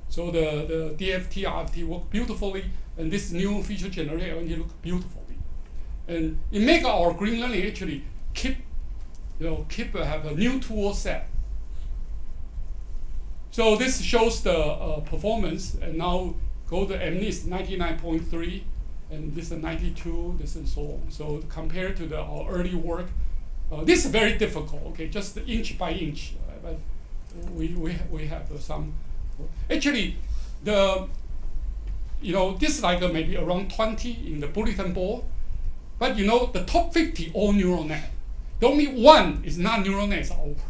So the DFT, RFT work beautifully, and this new feature generator only look beautifully. And it make our green learning actually have a new tool set. So this shows the performance, and now go to MNIST 99.3, and this is 92, this and so on. So compared to our early work, this is very difficult. Okay, just inch by inch, but we have some. Actually, this is like maybe around 20 in the bulletin board, but the top 50 all neural net. The only one is not neural net is our work.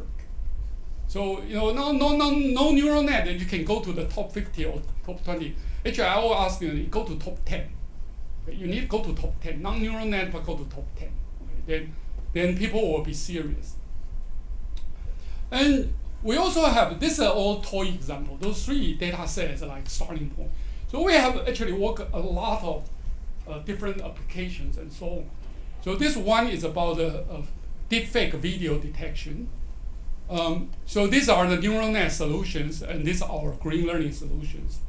So no neural net, then you can go to the top 50 or top 20. Actually, I will ask you go to top 10. Okay? You need to go to top 10, not neural net, but go to top 10. Okay? Then people will be serious. And we also have, this is all toy example. Those three data sets are like starting point. So we have actually worked a lot of different applications and so on. So this one is about deepfake video detection. So these are the neural net solutions, and these are our green learning solutions.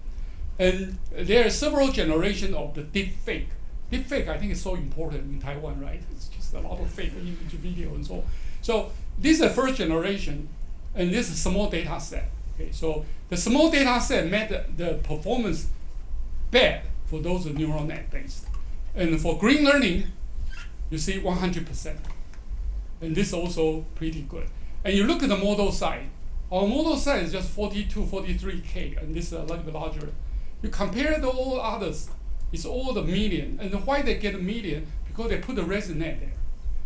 And there are several generations of the deepfake. Deepfake, I think, is so important in Taiwan, right? It's just a lot of fake image, video, and so on. So this is the first generation, and this is a small data set. Okay, so the small data set made the performance bad for those neural net based. And for green learning, you see 100%. And this is also pretty good. And you look at the model size. Our model size is just 42, 43K, and this is a little bit larger. You compare to all others, it's all the million. And why they get a million? Because they put the ResNet there.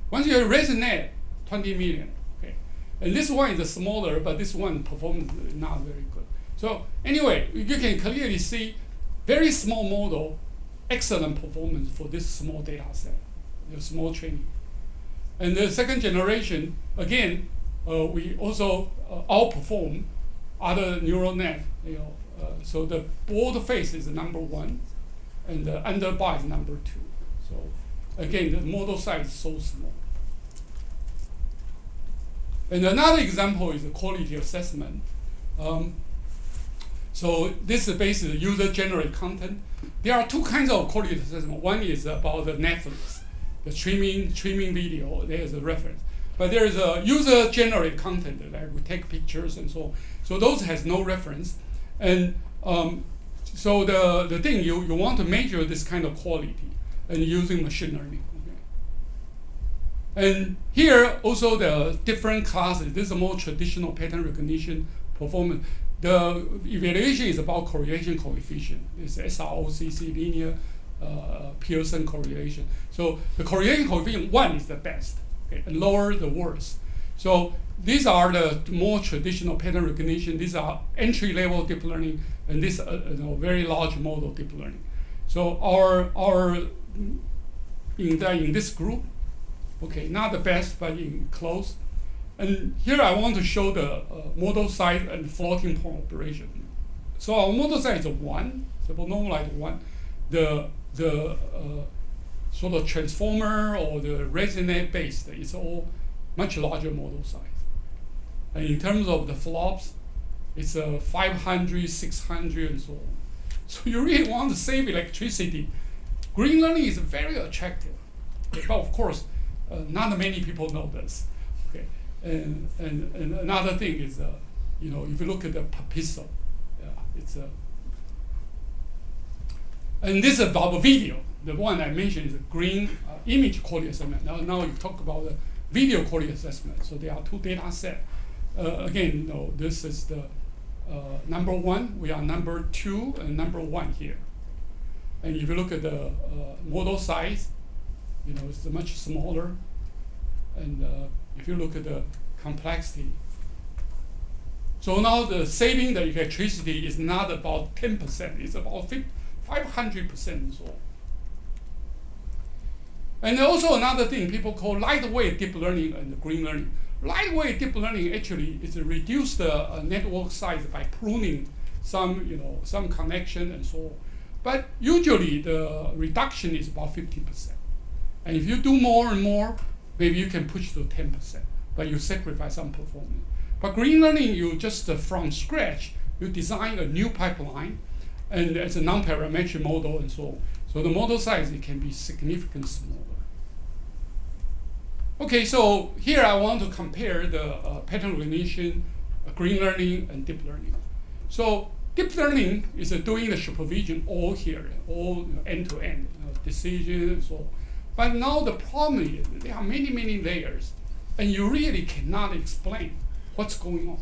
Once you have ResNet, 20 million. Okay. And this one is smaller, but this one performance is not very good. So anyway, you can clearly see very small model, excellent performance for this small data set, the small training. And the second generation, again, we also outperform other neural net. So the bold face is number 1, and the underbar is number 2. So again, the model size is so small. And another example is the quality assessment. So this is basically user-generated content. There are two kinds of quality assessment. One is about the Netflix, the streaming video. There's a reference. But there is a user-generated content, like we take pictures and so on. So those has no reference. And so the thing, you want to measure this kind of quality and using machine learning. Okay? And here also the different classes. This is a more traditional pattern recognition performance. The evaluation is about correlation coefficient. It's SROCC, linear Pearson correlation. So the correlation coefficient 1 is the best, okay, and lower the worst. So these are the more traditional pattern recognition. These are entry-level deep learning, and this very large model deep learning. So our in this group, okay, not the best, but in close. And here I want to show the model size and floating point operation. So our model size is 1, so normalized 1. The sort of transformer or the resonate based is all much larger model size. And in terms of the flops, it's 500, 600, and so on. So you really want to save electricity. Green learning is very attractive, okay, but of course, not many people know this. Okay. And another thing is, if you look at the per pixel, it's and this is about video. The one I mentioned is a green image quality assessment. Now you talk about the video quality assessment. So there are two data sets. Again, this is the number 1. We are number 2 and number 1 here. And if you look at the model size, it's much smaller. And if you look at the complexity, so now the saving the electricity is not about 10%, it's about 500% and so on. And also another thing people call lightweight deep learning and green learning. Lightweight deep learning actually is to reduce the network size by pruning some connection and so on. But usually the reduction is about 50%. And if you do more and more, maybe you can push to 10%, but you sacrifice some performance. But green learning, you just from scratch, you design a new pipeline, and it's a non-parametric model and so on. So the model size, it can be significantly smaller. Okay, so here I want to compare the pattern recognition, green learning, and deep learning. So deep learning is doing the supervision all here, all end-to-end, decision and so on. But now the problem is there are many, many layers, and you really cannot explain what's going on.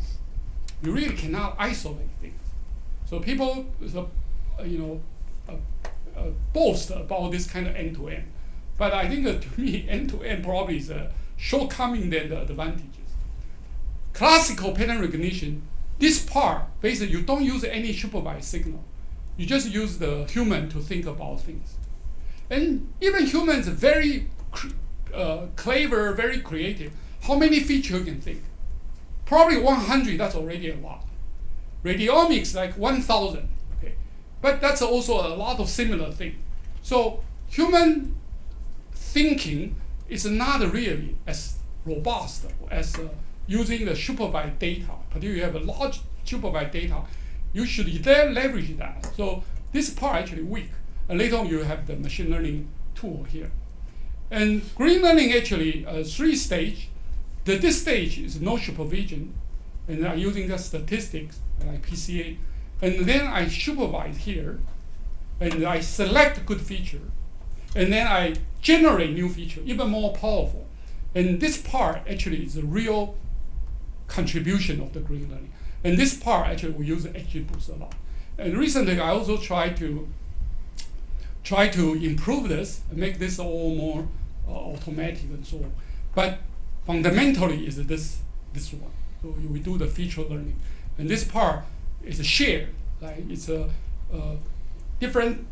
You really cannot isolate things. So people, boast about this kind of end-to-end. But I think to me, end-to-end probably is a shortcoming than the advantages. Classical pattern recognition, this part, basically you don't use any supervised signal. You just use the human to think about things. And even humans are very clever, very creative. How many features you can think? Probably 100, that's already a lot. Radiomics, like 1,000, okay? But that's also a lot of similar things. So human thinking is not really as robust as using the supervised data. Particularly you have a large supervised data, you should then leverage that. So this part actually weak. And later on you have the machine learning tool here. And green learning actually 3 stage. This stage is no supervision, and I'm using the statistics like PCA. And then I supervise here, and I select good feature, and then I generate new feature, even more powerful. And this part actually is a real contribution of the green learning. And this part actually we use XGBoost a lot. And recently I also try to improve this and make this all more automatic and so on. But fundamentally is this one. So we do the feature learning. And this part is shared. Like it's a different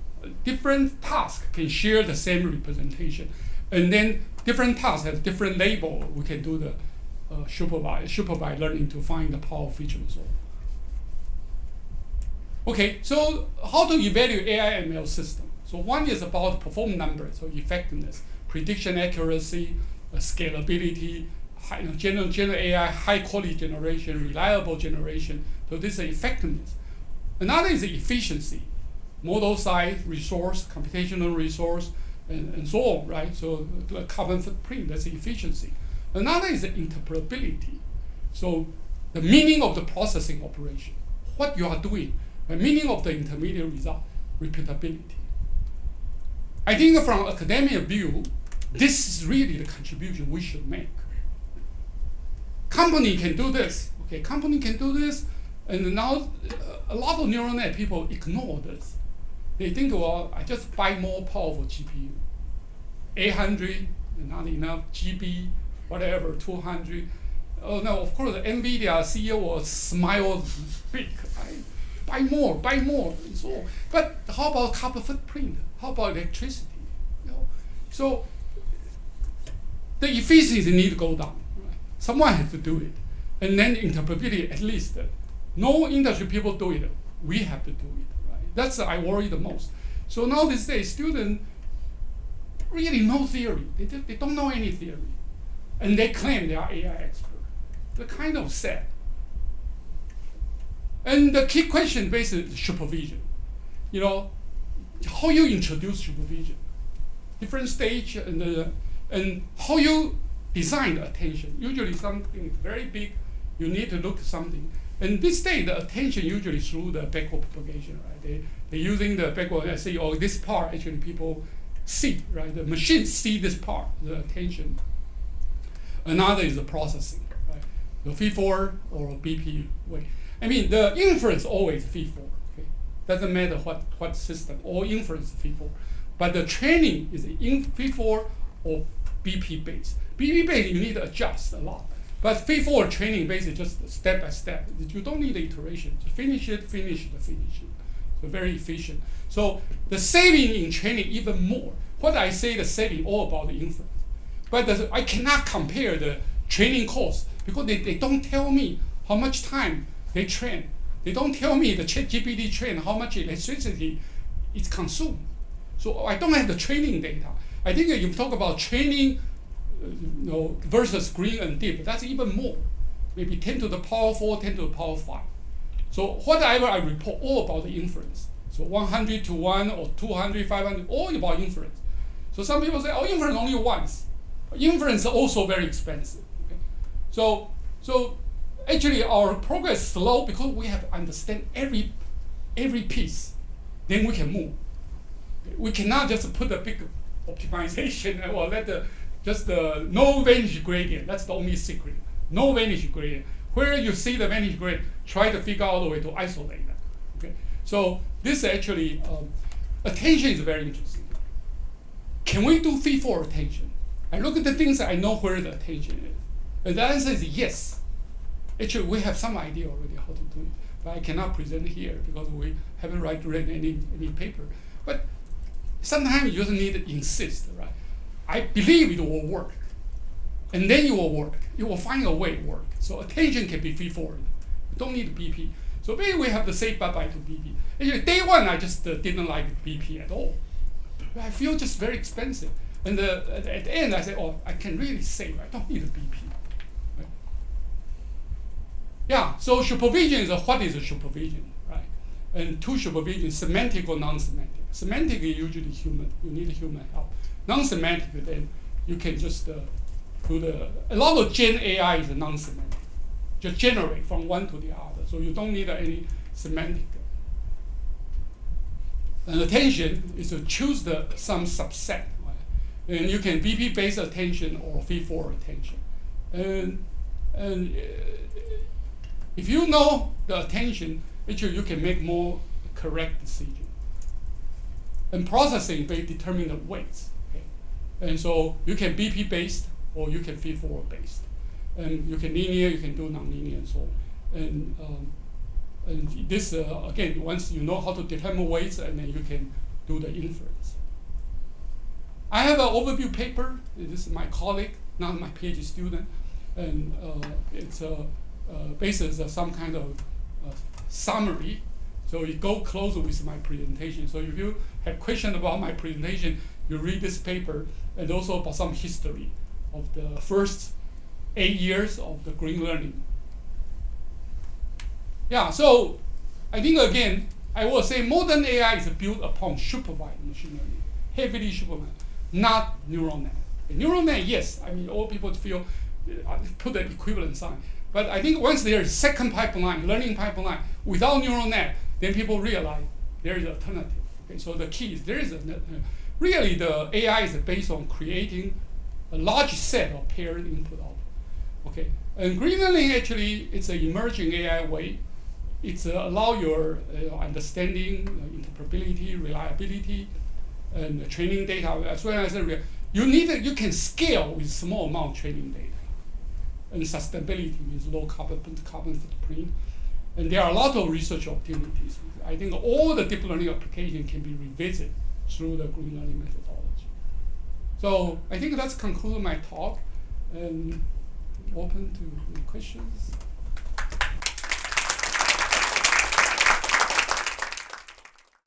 task can share the same representation. And then different tasks have different label. We can do the supervised learning to find the power feature and so on. Okay, so how to evaluate AI ML system? So one is about performance numbers, so effectiveness, prediction accuracy, scalability, general AI, high quality generation, reliable generation. So this is effectiveness. Another is efficiency, model size, resource, computational resource, and so on, right? So the carbon footprint, that's efficiency. Another is the interpretability. So the meaning of the processing operation, what you are doing, the meaning of the intermediate result, repeatability. I think from academic view, this is really the contribution we should make. Company can do this, okay, company can do this, and now a lot of neural net people ignore this. They think, well, I just buy more powerful GPU. 800, not enough, GB, whatever, 200. Oh no, of course, the NVIDIA CEO will smile big. Buy more, and so on. But how about carbon footprint? How about electricity? You know? So the efficiency need to go down. Right? Someone has to do it. And then interpretability, at least, no industry people do it. We have to do it. Right? That's I worry the most. So now these days, students really no theory. They don't know any theory. And they claim they are AI experts. They're kind of sad. And the key question basically is supervision. You know, how you introduce supervision, different stage, and how you design the attention. Usually something is very big, you need to look at something. And this day, the attention usually through the backward propagation, right? They're using the backward, I say, oh, this part actually people see, right? The machines see this part, the attention. Another is the processing, right? The feed-forward or BP way. I mean, the inference always feed-forward. Okay? Doesn't matter what system, all inference feed-forward. But the training is feed-forward or BP based. BP based you need to adjust a lot. But feed-forward training basically just step by step. You don't need the iteration. Just finish it. So very efficient. So the saving in training even more. What I say the saving all about the inference. But I cannot compare the training cost because they don't tell me how much time they train. They don't tell me the ChatGPT train how much electricity is consumed. So I don't have the training data. I think if you talk about training versus green and deep, that's even more. Maybe 10 to the power 4, 10 to the power 5. So whatever I report, all about the inference. So 100 to 1 or 200, 500, all about inference. So some people say, oh, inference only once. Inference is also very expensive. Okay? So actually our progress is slow because we have to understand every piece. Then we can move. Okay? We cannot just put a big optimization or let the no vantage gradient. That's the only secret. No vantage gradient. Where you see the vantage gradient, try to figure out a way to isolate that. Okay? So this actually, attention is very interesting. Can we do feed-forward attention? I look at the things I know where the attention is. And the answer is yes. Actually, we have some idea already how to do it. But I cannot present here because we haven't read any paper. But sometimes you just need to insist, right? I believe it will work. And then it will work. You will find a way to work. So attention can be feed-forward. You don't need BP. So maybe we have to say bye-bye to BP. Actually, day one, I just didn't like BP at all. I feel just very expensive. And at the end, I said, oh, I can really save. I don't need a BP. Right? Yeah, so supervision is what is a supervision, right? And two supervision, semantic or non-semantic. Semantic is usually human. You need human help. Non-semantic, then you can just do a lot of Gen AI is non-semantic. Just generate from one to the other. So you don't need any semantic. And attention is to choose some subset. Right? And you can BP-based attention or feed-forward attention. And if you know the attention, actually you can make more correct decision. And processing may determine the weights. Okay? And so you can BP-based or you can feed-forward based. And you can linear, you can do nonlinear and so on. And this, again, once you know how to determine weights, and then you can do the inference. I have an overview paper. This is my colleague, not my PhD student. And it's basically some kind of summary. So it goes closer with my presentation. So if you have questions about my presentation, you read this paper, and also about some history of the first 8 years of the green learning. Yeah, so I think again, I will say modern AI is built upon supervised machine learning, heavily supervised, not neural net. Neural net, yes, I mean, all people feel, put the equivalent sign. But I think once there is second pipeline, learning pipeline, without neural net, then people realize there is an alternative. Okay, so the key is there is really the AI is based on creating a large set of paired input output. Okay, and green learning actually it's an emerging AI way. It's allow your understanding, interpretability, reliability, and training data as well as you can scale with small amount of training data. And sustainability means low carbon footprint. And there are a lot of research opportunities. I think all the deep learning applications can be revisited through the green learning methodology. So I think that's conclude my talk, and open to questions.